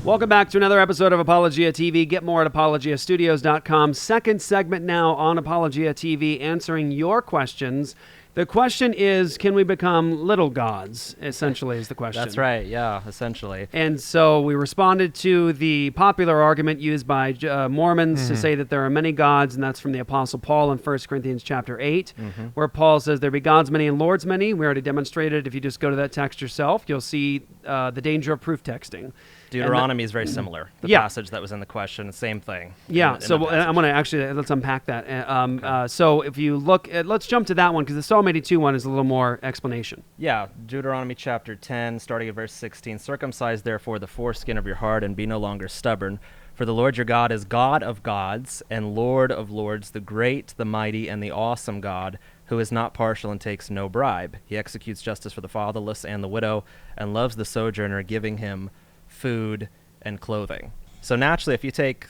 Welcome back to another episode of Apologia TV. Get more at apologiastudios.com. Second segment now on Apologia TV, answering your questions. The question is, can we become little gods, essentially, is the question. That's right, yeah, essentially. And so we responded to the popular argument used by Mormons to say that there are many gods, and that's from the Apostle Paul in 1 Corinthians chapter 8, where Paul says there be gods many and lords many. We already demonstrated. If you just go to that text yourself, you'll see the danger of proof texting. Deuteronomy is very similar. The passage that was in the question, same thing. Yeah, so I'm going to actually, let's unpack that. So if you look at, let's jump to that one, because the Psalm 82 one is a little more explanation. Yeah, Deuteronomy chapter 10, starting at verse 16. Circumcise therefore the foreskin of your heart and be no longer stubborn. For the Lord your God is God of gods and Lord of lords, the great, the mighty, and the awesome God, who is not partial and takes no bribe. He executes justice for the fatherless and the widow and loves the sojourner, giving him food and clothing. So naturally, if you take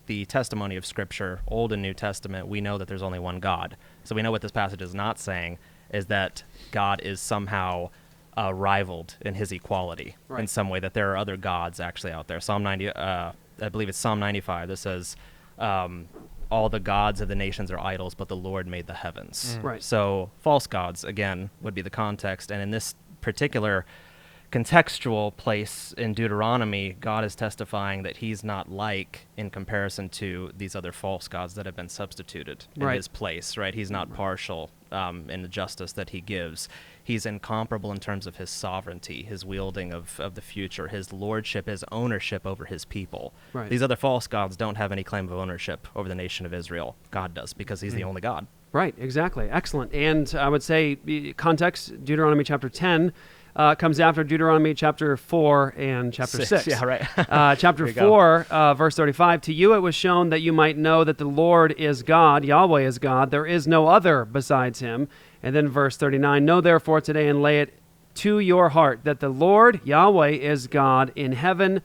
the testimony of Scripture, Old and New Testament, we know that there's only one God. So we know what this passage is not saying is that God is somehow rivaled in his equality in some way, that there are other gods actually out there. Psalm 90, I believe it's Psalm 95 that says, all the gods of the nations are idols, but the Lord made the heavens. Right. So false gods, again, would be the context. And in this particular contextual place in Deuteronomy, God is testifying that he's not like in comparison to these other false gods that have been substituted in his place, right? He's not partial in the justice that he gives. He's incomparable in terms of his sovereignty, his wielding of the future, his lordship, his ownership over his people. Right. These other false gods don't have any claim of ownership over the nation of Israel. God does, because he's the only God. Right, exactly. Excellent. And I would say context, Deuteronomy chapter 10, comes after Deuteronomy chapter 4 and chapter 6. Yeah, right. Chapter 4, verse 35, to you it was shown that you might know that the Lord is God, Yahweh is God, there is no other besides him. And then verse 39, know therefore today and lay it to your heart that the Lord, Yahweh, is God in heaven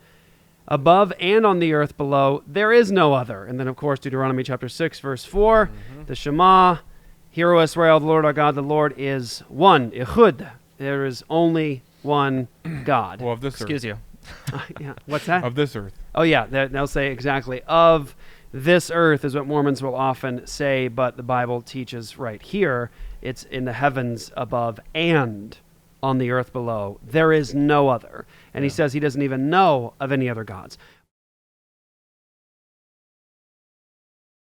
above and on the earth below. There is no other. And then, of course, Deuteronomy chapter 6, verse 4, the Shema, hear, O Israel, the Lord our God, the Lord is one, Ehud. There is only one God. Well, of this Excuse earth. you. Yeah. What's that? Of this earth. Oh, yeah. They'll say exactly. Of this earth is what Mormons will often say, but the Bible teaches right here, it's in the heavens above and on the earth below. There is no other. And he says he doesn't even know of any other gods.